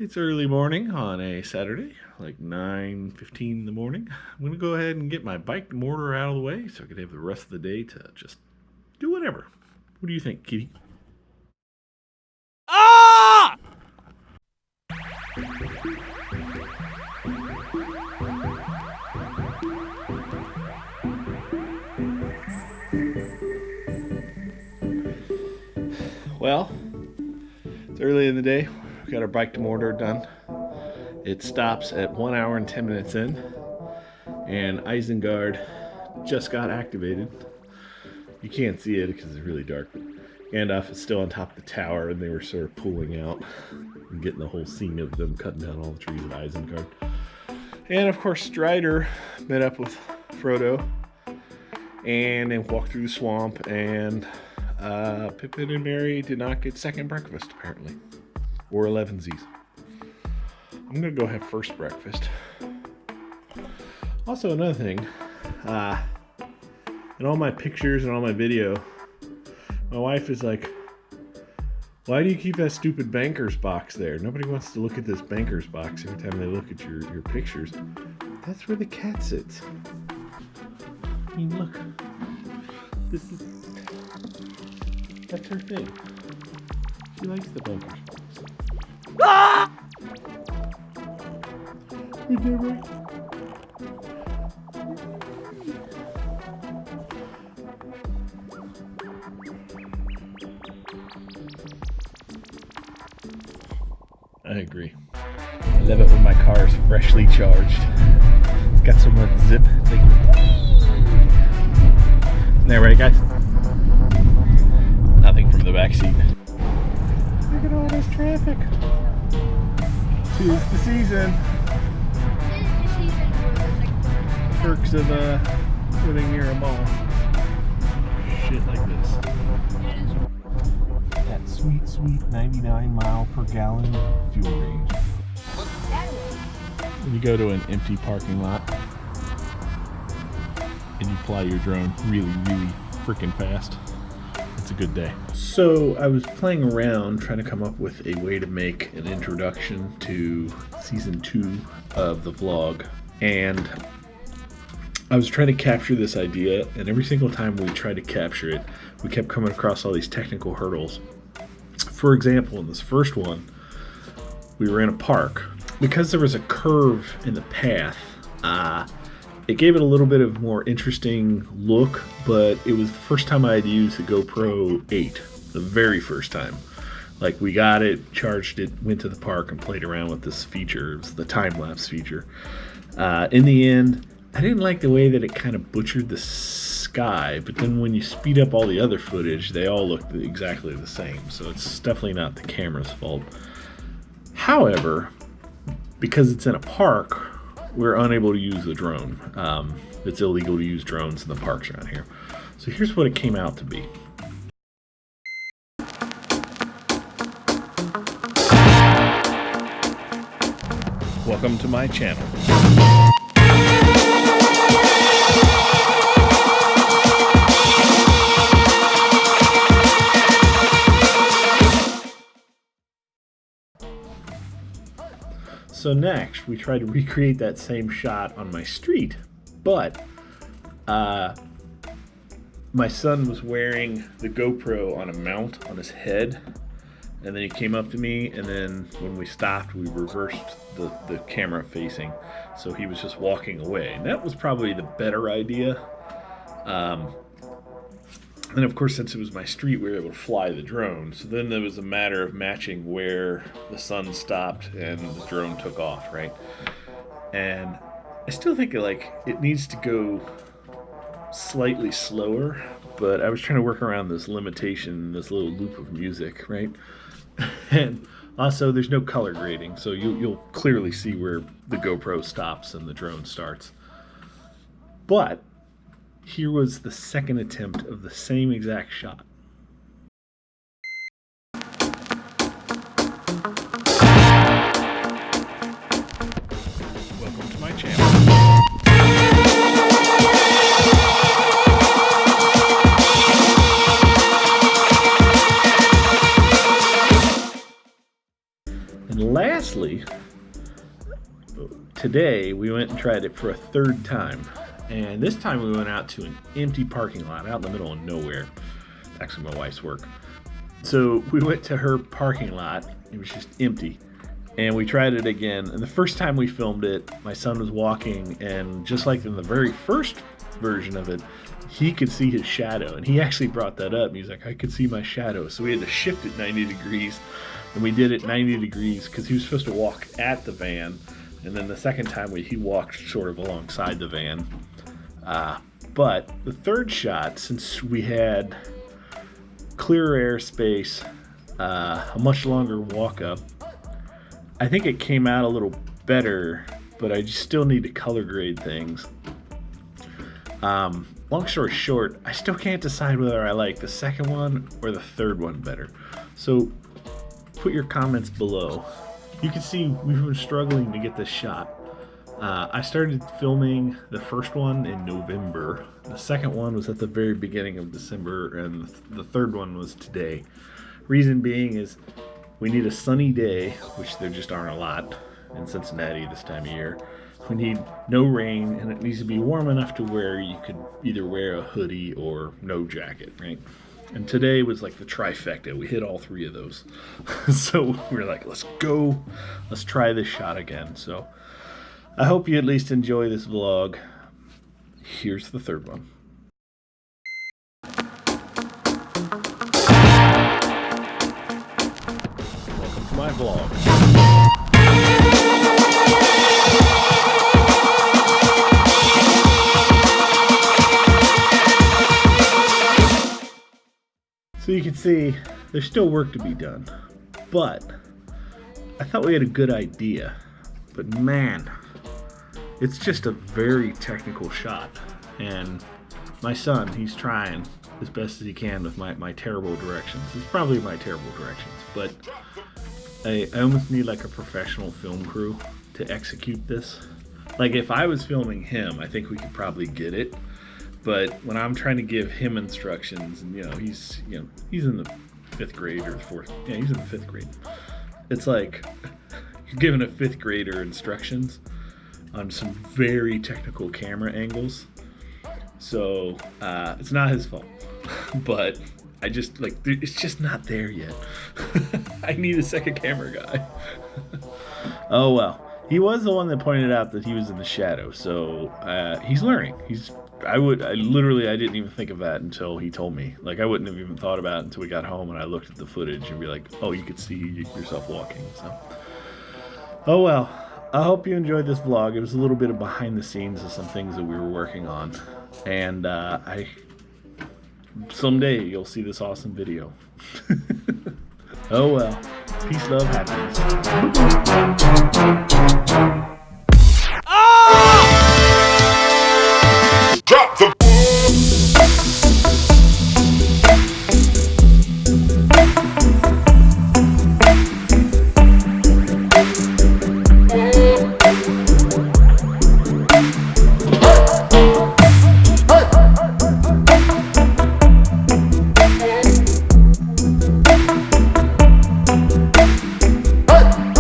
It's early morning on a Saturday, like 9:15 in the morning. I'm going to go ahead and get my bike to Mordor out of the way so I can have the rest of the day to just do whatever. What do you think, Kitty? Ah! Well, it's early in the day. We got our bike to Mordor done. It stops at 1 hour and 10 minutes in, and Isengard just got activated. You can't see it because it's really dark. Gandalf is still on top of the tower, and they were sort of pulling out and getting the whole scene of them cutting down all the trees at Isengard. And of course, Strider met up with Frodo and then walked through the swamp, and Pippin and Merry did not get second breakfast, apparently. Or 11sies. I'm going to go have first breakfast. Also, another thing, in all my pictures and all my video, my wife is like, why do you keep that stupid banker's box there? Nobody wants to look at this banker's box every time they look at your pictures. That's where the cat sits. I mean, look. That's her thing. She likes the banker's box. Ah! We did right. I agree. I love it when my car is freshly charged. It's got so much zip. It's like, isn't that right, guys? Nothing from the back seat. Look at all this traffic. Tis the season. Perks of living near a mall. Shit like this. That sweet, sweet 99 mile per gallon fuel range. When you go to an empty parking lot and you fly your drone really, really freaking fast, it's a good day. So I was playing around trying to come up with a way to make an introduction to season 2 of the vlog, and I was trying to capture this idea, and every single time we tried to capture it, we kept coming across all these technical hurdles. For example, in this first one, we were in a park. Because there was a curve in the path, it gave it a little bit of more interesting look, but it was the first time I had used the GoPro 8, the very first time. Like, we got it, charged it, went to the park and played around with this feature. It was the time-lapse feature. In the end, I didn't like the way that it kind of butchered the sky, but then when you speed up all the other footage, they all look exactly the same, so it's definitely not the camera's fault. However, because it's in a park, we're unable to use the drone. It's illegal to use drones in the parks around here. So here's what it came out to be. Welcome to my channel. So next, we tried to recreate that same shot on my street, but my son was wearing the GoPro on a mount on his head, and then he came up to me, and then when we stopped, we reversed the camera facing, so he was just walking away. And that was probably the better idea. And of course, since it was my street, we were able to fly the drone. So then there was a matter of matching where the sun stopped and the drone took off, right? And I still think it needs to go slightly slower, but I was trying to work around this limitation, this little loop of music, right? And also, there's no color grading, so you'll clearly see where the GoPro stops and the drone starts. But here was the second attempt of the same exact shot. Welcome to my channel. And lastly, today we went and tried it for a third time. And this time we went out to an empty parking lot out in the middle of nowhere. It's actually my wife's work. So we went to her parking lot. It was just empty. And we tried it again. And the first time we filmed it, my son was walking, and just like in the very first version of it, he could see his shadow. And he actually brought that up. He was like, I could see my shadow. So we had to shift it 90 degrees. And we did it 90 degrees because he was supposed to walk at the van. And then the second time he walked sort of alongside the van. But the third shot, since we had clearer airspace, a much longer walk up, I think it came out a little better, but I just still need to color grade things. Long story short, I still can't decide whether I like the second one or the third one better. So put your comments below. You can see we've been struggling to get this shot. I started filming the first one in November. The second one was at the very beginning of December, and the third one was today. Reason being is we need a sunny day, which there just aren't a lot in Cincinnati this time of year. We need no rain, and it needs to be warm enough to where you could either wear a hoodie or no jacket, right? And today was like the trifecta. We hit all three of those. So we were like, let's go. Let's try this shot again. So I hope you at least enjoy this vlog. Here's the third one. Welcome to my vlog. So you can see there's still work to be done, but I thought we had a good idea. But man, it's just a very technical shot, and my son, he's trying as best as he can with my terrible directions. It's probably my terrible directions, but I almost need like a professional film crew to execute this. Like if I was filming him, I think we could probably get it. But when I'm trying to give him instructions, and he's in the 5th grade or the 4th. Yeah, he's in the 5th grade. It's like you're giving a 5th grader instructions on some very technical camera angles. So it's not his fault, but I just it's just not there yet. I need a second camera guy. Oh well. He was the one that pointed out that he was in the shadow, so he's learning. I didn't even think of that until he told me. Like, I wouldn't have even thought about it until we got home and I looked at the footage and be like, oh, you could see yourself walking. So, oh well. I hope you enjoyed this vlog. It was a little bit of behind the scenes of some things that we were working on, and someday you'll see this awesome video. Oh well. Peace, love, happiness.